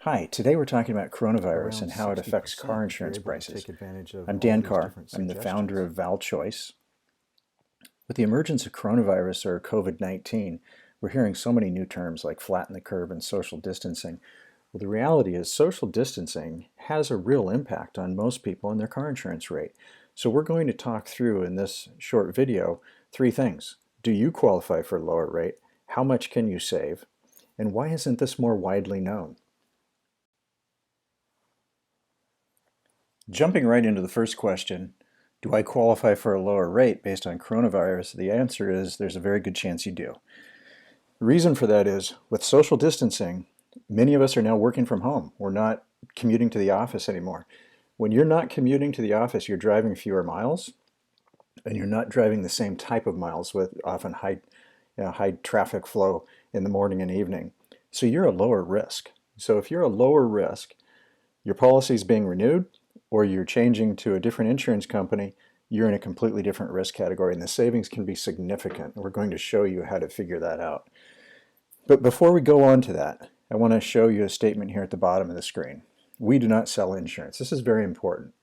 Hi, today we're talking about coronavirus Around and how it affects car 60% if you're insurance able to prices. take advantage of I'm all Dan these Carr. different I'm the founder suggestions. of ValChoice. With the emergence of coronavirus or COVID-19, we're hearing so many new terms like flatten the curve and social distancing. Well, the reality is social distancing has a real impact on most people and their car insurance rate. So we're going to talk through in this short video three things. Do you qualify for a lower rate? How much can you save? And why isn't this more widely known? Jumping right into the first question, do I qualify for a lower rate based on coronavirus? The answer is there's a very good chance you do. The reason for that is with social distancing, many of us are now working from home. We're not commuting to the office anymore. When you're not commuting to the office, you're driving fewer miles and you're not driving the same type of miles with often high traffic flow in the morning and evening. So you're a lower risk. So if you're a lower risk, your policy is being renewed or you're changing to a different insurance company, you're in a completely different risk category and the savings can be significant. We're going to show you how to figure that out. But before we go on to that, I want to show you a statement here at the bottom of the screen. We do not sell insurance. This is very important.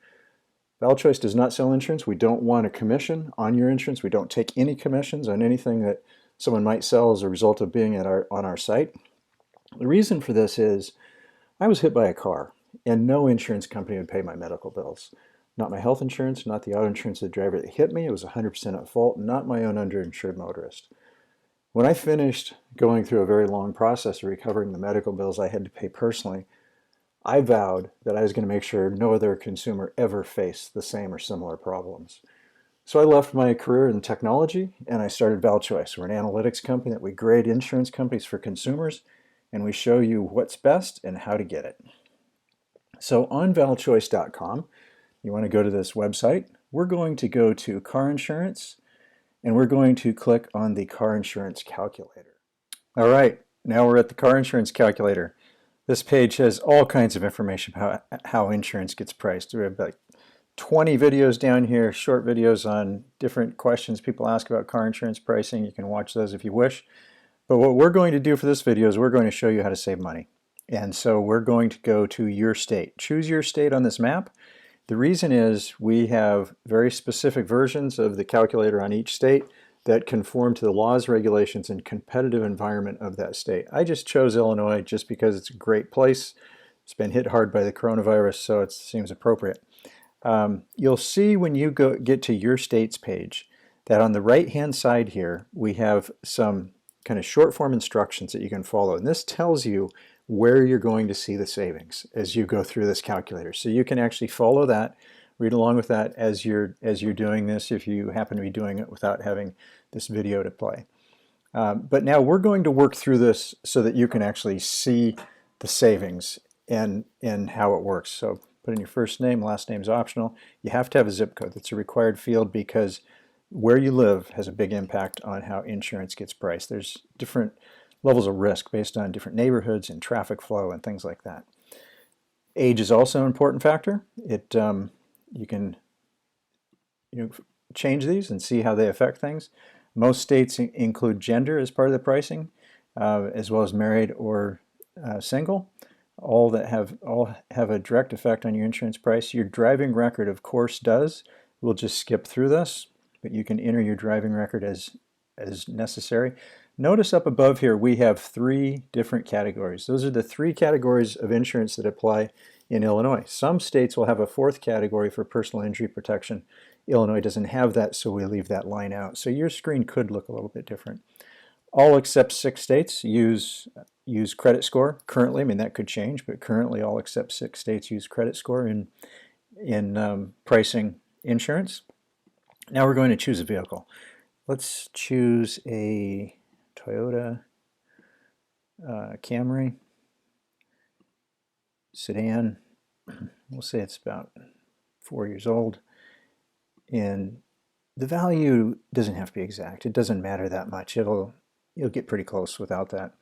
ValChoice does not sell insurance. We don't want a commission on your insurance. We don't take any commissions on anything that someone might sell as a result of being on our site. The reason for this is I was hit by a car and no insurance company would pay my medical bills. Not my health insurance, not the auto insurance of the driver that hit me. It was 100% at fault, not my own underinsured motorist. When I finished going through a very long process of recovering the medical bills I had to pay personally, I vowed that I was going to make sure no other consumer ever faced the same or similar problems. So I left my career in technology and I started ValChoice. We're an analytics company that we grade insurance companies for consumers and we show you what's best and how to get it. So on valchoice.com, you want to go to this website. We're going to go to car insurance and we're going to click on the car insurance calculator. All right, now we're at the car insurance calculator. This page has all kinds of information about how insurance gets priced. We have like 20 videos down here, short videos on different questions people ask about car insurance pricing. You can watch those if you wish. But what we're going to do for this video is we're going to show you how to save money. And so we're going to go to your state. Choose your state on this map. The reason is we have very specific versions of the calculator on each state that conform to the laws, regulations, and competitive environment of that state. I just chose Illinois just because it's a great place. It's been hit hard by the coronavirus, so it seems appropriate. You'll see when you get to your state's page that on the right-hand side here, we have some kind of short form instructions that you can follow. And this tells you where you're going to see the savings as you go through this calculator. So you can actually follow that, read along with that as you're doing this if you happen to be doing it without having this video to play. But now we're going to work through this so that you can actually see the savings and how it works. So put in your first name, last name is optional. You have to have a zip code. That's a required field because where you live has a big impact on how insurance gets priced. There's different levels of risk based on different neighborhoods and traffic flow and things like that. Age is also an important factor. You can change these and see how they affect things. Most states include gender as part of the pricing, as well as married or single. All have a direct effect on your insurance price. Your driving record, of course, does. We'll just skip through this, but you can enter your driving record as necessary. Notice up above here we have three different categories. Those are the three categories of insurance that apply in Illinois. Some states will have a fourth category for personal injury protection. Illinois doesn't have that, so we leave that line out. So your screen could look a little bit different. All except 6 states use credit score currently. I mean, that could change, but currently all except 6 states use credit score in pricing insurance. Now we're going to choose a vehicle. Let's choose a Toyota Camry sedan. We'll say it's about 4 years old. And the value doesn't have to be exact. It doesn't matter that much. You'll get pretty close without that.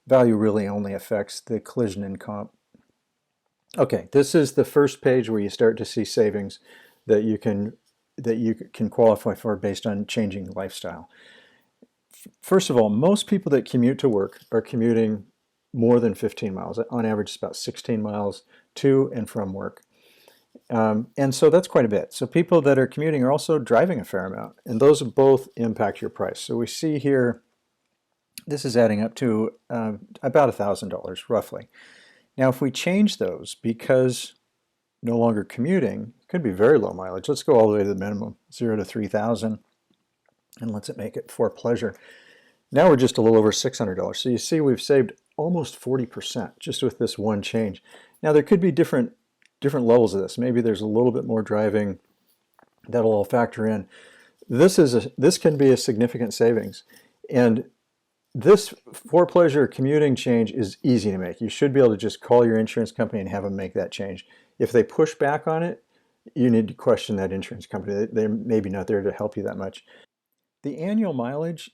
Value really only affects the collision and comp. Okay, this is the first page where you start to see savings that you can qualify for based on changing lifestyle. First of all, most people that commute to work are commuting more than 15 miles. On average, it's about 16 miles to and from work. And so that's quite a bit. So people that are commuting are also driving a fair amount, and those both impact your price. So we see here, this is adding up to about $1,000 roughly. Now, if we change those, because no longer commuting, could be very low mileage. Let's go all the way to the minimum, 0 to 3,000, and let's make it for pleasure. Now we're just a little over $600. So you see we've saved almost 40% just with this one change. Now there could be different levels of this. Maybe there's a little bit more driving that'll all factor in. This can be a significant savings. And this for pleasure commuting change is easy to make. You should be able to just call your insurance company and have them make that change. If they push back on it, you need to question that insurance company. They're maybe not there to help you that much. The annual mileage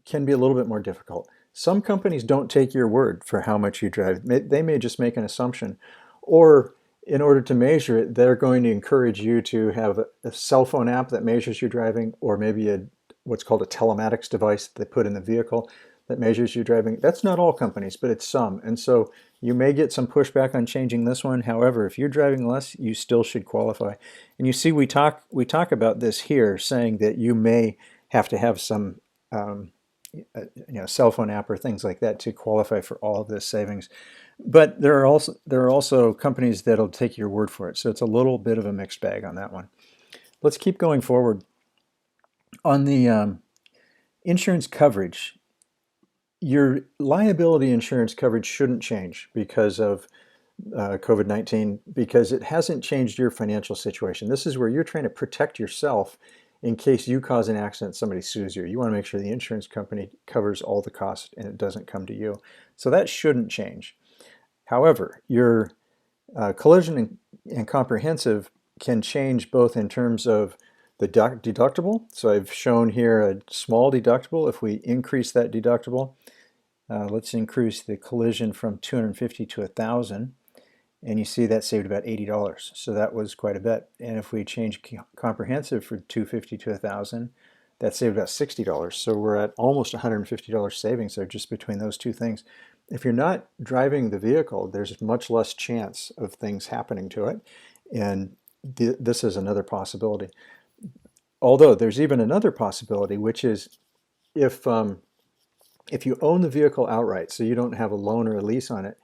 can be a little bit more difficult. Some companies don't take your word for how much you drive. They may just make an assumption, or in order to measure it, they're going to encourage you to have a cell phone app that measures your driving, or maybe what's called a telematics device that they put in the vehicle that measures your driving. That's not all companies, but it's some. And so you may get some pushback on changing this one. However, if you're driving less, you still should qualify. And you see we talk about this here, saying that you may have to have some cell phone app or things like that to qualify for all of this savings. But there are also companies that'll take your word for it. So it's a little bit of a mixed bag on that one. Let's keep going forward. On the insurance coverage, your liability insurance coverage shouldn't change because of COVID-19, because it hasn't changed your financial situation. This is where you're trying to protect yourself in case you cause an accident, somebody sues you. You want to make sure the insurance company covers all the costs and it doesn't come to you. So that shouldn't change. However, your collision and comprehensive can change both in terms of the deductible. So I've shown here a small deductible. If we increase that deductible, let's increase the collision from $250 to $1,000. And you see that saved about $80. So that was quite a bit. And if we change comprehensive from $250 to $1,000, that saved about $60. So we're at almost $150 savings there just between those two things. If you're not driving the vehicle, there's much less chance of things happening to it. And this is another possibility. Although there's even another possibility, which is if you own the vehicle outright, so you don't have a loan or a lease on it,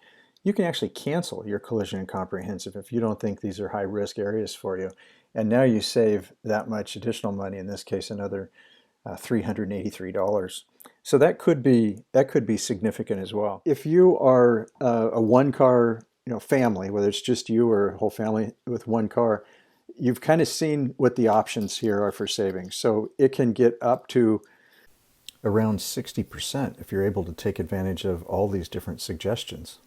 you can actually cancel your collision and comprehensive if you don't think these are high risk areas for you. And now you save that much additional money, in this case another $383. So that could be significant as well. If you are a one-car family, whether it's just you or a whole family with one car, you've kind of seen what the options here are for savings. So it can get up to around 60% if you're able to take advantage of all these different suggestions.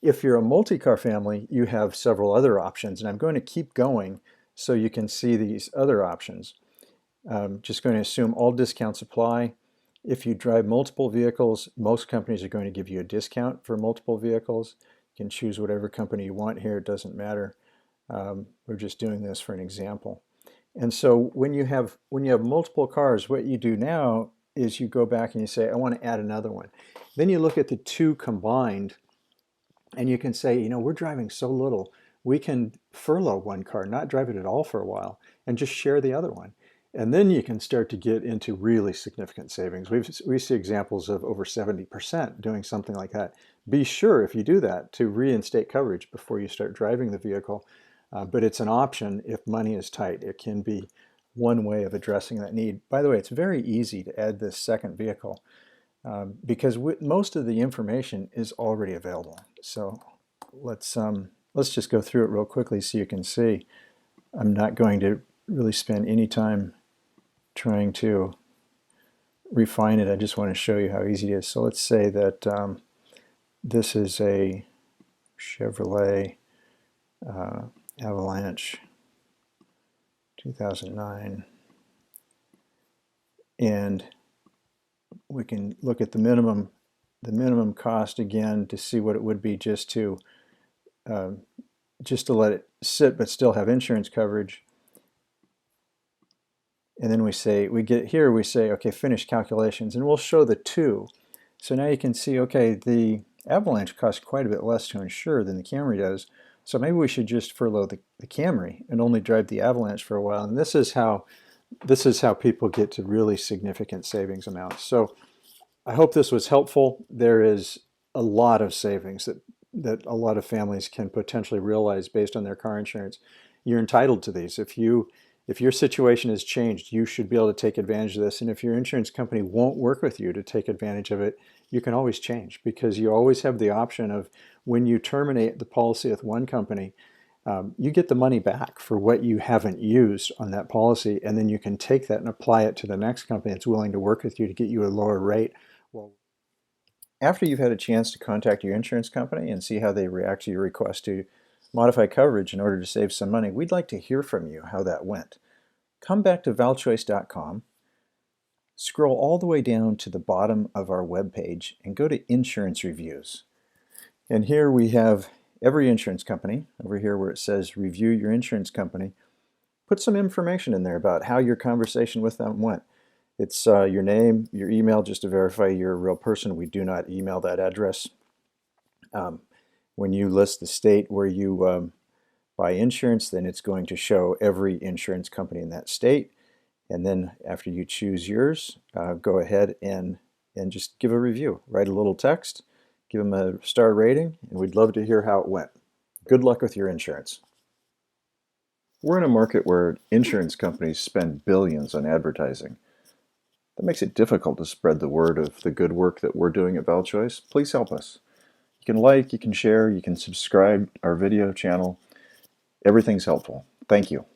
If you're a multi-car family, you have several other options, and I'm going to keep going so you can see these other options. Just going to assume all discounts apply. If you drive multiple vehicles, most companies are going to give you a discount for multiple vehicles. You can choose whatever company you want here, it doesn't matter. We're just doing this for an example. And so when you have multiple cars, what you do now is you go back and you say, I want to add another one. Then you look at the two combined, and you can say, we're driving so little, we can furlough one car, not drive it at all for a while, and just share the other one. And then you can start to get into really significant savings. We see examples of over 70% doing something like that. Be sure, if you do that, to reinstate coverage before you start driving the vehicle. But it's an option if money is tight. It can be one way of addressing that need. By the way, it's very easy to add this second vehicle because most of the information is already available. So let's just go through it real quickly so you can see. I'm not going to really spend any time trying to refine it. I just want to show you how easy it is. So let's say that this is a Chevrolet Avalanche 2009, and we can look at the minimum cost again to see what it would be just to let it sit but still have insurance coverage. And then we say, okay, finish calculations, and we'll show the two So now you can see, okay, the Avalanche costs quite a bit less to insure than the Camry does. So maybe we should just furlough the Camry and only drive the Avalanche for a while. And this is how people get to really significant savings amounts. So I hope this was helpful. There is a lot of savings that a lot of families can potentially realize based on their car insurance. You're entitled to these. If your situation has changed, you should be able to take advantage of this. And if your insurance company won't work with you to take advantage of it, you can always change, because you always have the option of, when you terminate the policy with one company, you get the money back for what you haven't used on that policy, and then you can take that and apply it to the next company that's willing to work with you to get you a lower rate. Well, after you've had a chance to contact your insurance company and see how they react to your request to modify coverage in order to save some money, we'd like to hear from you how that went. Come back to valchoice.com, scroll all the way down to the bottom of our webpage, and go to Insurance Reviews. And here we have every insurance company. Over here where it says Review Your Insurance Company, put some information in there about how your conversation with them went. It's your name, your email, just to verify you're a real person. We do not email that address. When you list the state where you buy insurance, then it's going to show every insurance company in that state. And then after you choose yours, go ahead and just give a review. Write a little text, give them a star rating, and we'd love to hear how it went. Good luck with your insurance. We're in a market where insurance companies spend billions on advertising. That makes it difficult to spread the word of the good work that we're doing at ValChoice. Please help us. You can like, you can share, you can subscribe our video channel. Everything's helpful. Thank you.